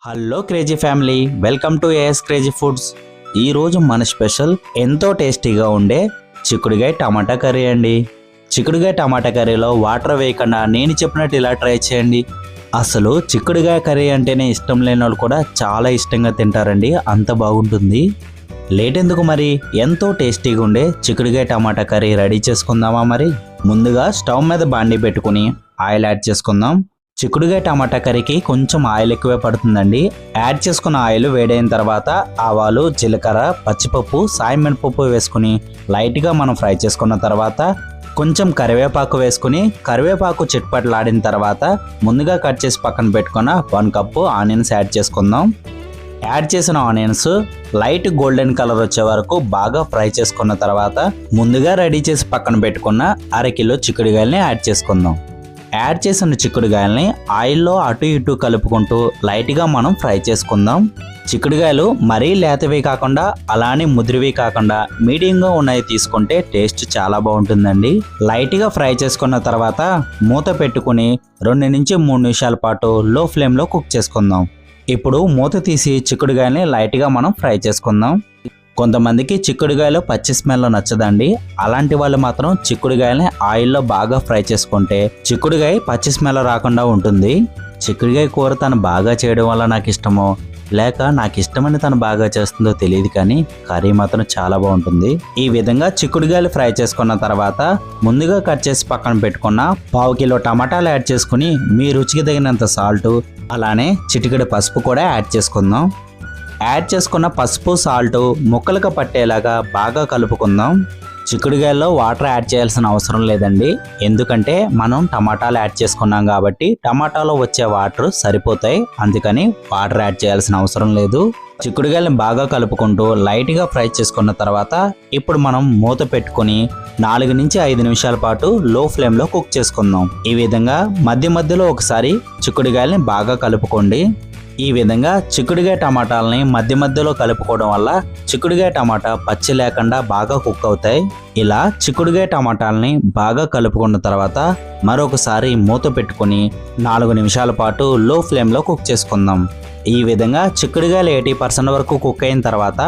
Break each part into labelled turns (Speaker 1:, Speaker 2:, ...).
Speaker 1: Hello crazy family, welcome to AS crazy foods. ఈరోజు మన special ఎంతో టేస్టీగా ఉండే చిక్కుడుగాయ టమాటా కర్రీ అండి. చిక్కుడుగాయ టమాటా కర్రీలో వాటర్ వేయకుండా నేను చెప్పినట్టు ఇలా ట్రై చేయండి. అసలు చిక్కుడుగాయ కర్రీ అంటేనే ఇష్టం లేని వాళ్ళు కూడా చాలా ఇష్టంగా తింటారండి, అంత బాగుంటుంది. లేట్ ఎందుకు మరి, ఎంతో టేస్టీగా ఉండే చిక్కుడుగాయ టమాటా కర్రీ రెడీ చేసుకుందామా మరి. ముందుగా స్టవ్ మీద బాండీ పెట్టుకుని ఆయిల్ యాడ్ చేసుకుందాం. చిక్కుడుగాయ టమాటా కర్రీకి కొంచెం ఆయిల్ ఎక్కువే పడుతుందండి. యాడ్ చేసుకున్న ఆయిల్ వేడైన తర్వాత ఆవాలు, జీలకర్ర, పచ్చిపప్పు, సాయం మినపప్పు వేసుకుని లైట్గా మనం ఫ్రై చేసుకున్న తర్వాత కొంచెం కరివేపాకు వేసుకుని కరివేపాకు చిట్పట్లాడిన తర్వాత ముందుగా కట్ చేసి పక్కన పెట్టుకున్న 1 కప్పు ఆనియన్స్ యాడ్ చేసుకుందాం. యాడ్ చేసిన ఆనియన్స్ లైట్ గోల్డెన్ కలర్ వచ్చే వరకు బాగా ఫ్రై చేసుకున్న తర్వాత ముందుగా రెడీ చేసి పక్కన పెట్టుకున్న 1/2 కిలో చిక్కుడుగాయలని యాడ్ చేసుకుందాం. యాడ్ చేసిన చిక్కుడుగాయల్ని ఆయిల్లో అటు ఇటు కలుపుకుంటూ లైట్గా మనం ఫ్రై చేసుకుందాం. చిక్కుడుగాయలు మరీ లేతవి కాకుండా అలానే ముదిరివి కాకుండా మీడియంగా ఉన్నాయి తీసుకుంటే టేస్ట్ చాలా బాగుంటుందండి. లైట్గా ఫ్రై చేసుకున్న తర్వాత మూత పెట్టుకుని 2 నుంచి 3 నిమిషాల పాటు లో ఫ్లేమ్లో కుక్ చేసుకుందాం. ఇప్పుడు మూత తీసి చిక్కుడుగాయల్ని లైట్గా మనం ఫ్రై చేసుకుందాం. కొంతమందికి చిక్కుడుగాయలో పచ్చి స్మెల్ నచ్చదండి. అలాంటి వాళ్ళు మాత్రం చిక్కుడుగాయల్ని ఆయిల్లో బాగా ఫ్రై చేసుకుంటే చిక్కుడుగాయ పచ్చి స్మెల్ రాకుండా ఉంటుంది. చిక్కుడుగాయ కూర తను బాగా చేయడం వల్ల నాకు ఇష్టమో లేక నాకు ఇష్టమని తను బాగా చేస్తుందో తెలియదు, కానీ కర్రీ మాత్రం చాలా బాగుంటుంది. ఈ విధంగా చిక్కుడుగాయలు ఫ్రై చేసుకున్న తర్వాత ముందుగా కట్ చేసి పక్కన పెట్టుకున్న 1/2 కిలో టమాటాలు యాడ్ చేసుకుని మీ రుచికి తగినంత సాల్ట్ అలానే చిటికెడు పసుపు కూడా యాడ్ చేసుకుందాం. యాడ్ చేసుకున్న పసుపు, సాల్ట్ ముక్కలకు పట్టేలాగా బాగా కలుపుకుందాం. చిక్కుడుగాయల్లో వాటర్ యాడ్ చేయాల్సిన అవసరం లేదండి, ఎందుకంటే మనం టమాటాలు యాడ్ చేసుకున్నాం కాబట్టి టమాటాలో వచ్చే వాటర్ సరిపోతాయి, అందుకని వాటర్ యాడ్ చేయాల్సిన అవసరం లేదు. చిక్కుడుగాయలను బాగా కలుపుకుంటూ లైట్గా ఫ్రై చేసుకున్న తర్వాత ఇప్పుడు మనం మూత పెట్టుకుని 4 నుంచి 5 నిమిషాల పాటు లో ఫ్లేమ్లో కుక్ చేసుకుందాం. ఈ విధంగా మధ్య మధ్యలో ఒకసారి చిక్కుడుగాయలని బాగా కలుపుకోండి. ఈ విధంగా చిక్కుడుగాయ టమాటాలని మధ్య మధ్యలో కలుపుకోవడం వల్ల చిక్కుడుగాయ టమాటా పచ్చి లేకుండా బాగా కుక్ అవుతాయి. ఇలా చిక్కుడుగాయ టమాటాలని బాగా కలుపుకున్న తర్వాత మరొకసారి మూత పెట్టుకుని 4 నిమిషాల పాటు లో ఫ్లేమ్లో కుక్ చేసుకుందాం. ఈ విధంగా చిక్కుడుగాయలు 80% వరకు కుక్ అయిన తర్వాత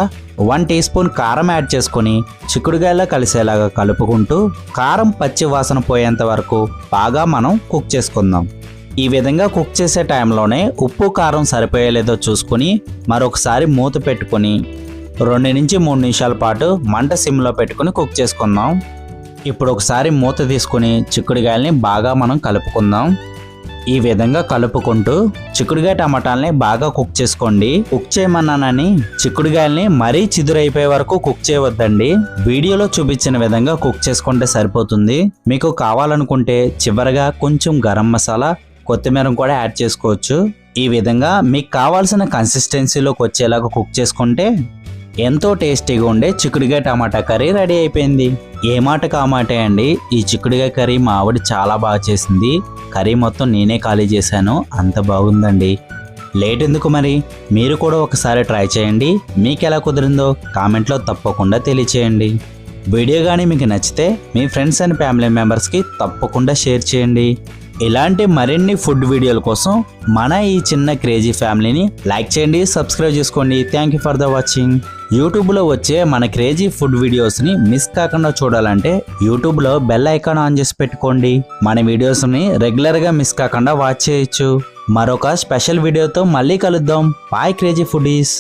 Speaker 1: 1 టీ స్పూన్ కారం యాడ్ చేసుకుని చిక్కుడుగాయలో కలిసేలాగా కలుపుకుంటూ కారం పచ్చి వాసన పోయేంత వరకు బాగా మనం కుక్ చేసుకుందాం. ఈ విధంగా కుక్ చేసే టైంలోనే ఉప్పు కారం సరిపోయేలేదో చూసుకుని మరొకసారి మూత పెట్టుకుని 2 నుంచి 3 నిమిషాల పాటు మంట సిమ్లో పెట్టుకుని కుక్ చేసుకుందాం. ఇప్పుడు ఒకసారి మూత తీసుకుని చిక్కుడుగాయల్ని బాగా మనం కలుపుకుందాం. ఈ విధంగా కలుపుకుంటూ చిక్కుడుగాయ టమాటాలని బాగా కుక్ చేసుకోండి. కుక్ చేయమన్నానని చిక్కుడుగాయల్ని మరీ చిదురైపోయే వరకు కుక్ చేయవద్దండి. వీడియోలో చూపించిన విధంగా కుక్ చేసుకుంటే సరిపోతుంది. మీకు కావాలనుకుంటే చివరగా కొంచెం గరం మసాలా, కొత్తిమీర కూడా యాడ్ చేసుకోవచ్చు. ఈ విధంగా మీకు కావాల్సిన కన్సిస్టెన్సీలోకి వచ్చేలాగా కుక్ చేసుకుంటే ఎంతో టేస్టీగా ఉండే చిక్కుడుగాయ టమాటా కర్రీ రెడీ అయిపోయింది. ఏ మాట కామాటే అండి, ఈ చిక్కుడుగాయ కర్రీ మా ఆవిడ చాలా బాగా చేసింది. కర్రీ మొత్తం నేనే ఖాళీ చేశాను, అంత బాగుందండి. లేట్ ఎందుకు మరి, మీరు కూడా ఒకసారి ట్రై చేయండి. మీకు ఎలా కుదిరిందో కామెంట్లో తప్పకుండా తెలియచేయండి. వీడియో కానీ మీకు నచ్చితే మీ ఫ్రెండ్స్ అండ్ ఫ్యామిలీ మెంబర్స్కి తప్పకుండా షేర్ చేయండి. ఇలాంటి మరిన్ని ఫుడ్ వీడియోల కోసం మన ఈ చిన్న క్రేజీ ఫ్యామిలీని లైక్ చేయండి, సబ్స్క్రైబ్ చేసుకోండి. Thank you for the watching. యూట్యూబ్లో వచ్చే మన క్రేజీ ఫుడ్ వీడియోస్ని మిస్ కాకుండా చూడాలంటే యూట్యూబ్లో బెల్ ఐకాన్ ఆన్ చేసి పెట్టుకోండి. మన వీడియోస్ని రెగ్యులర్గా మిస్ కాకుండా వాచ్ చేయొచ్చు. మరొక స్పెషల్ వీడియోతో మళ్ళీ కలుద్దాం. Bye crazy foodies.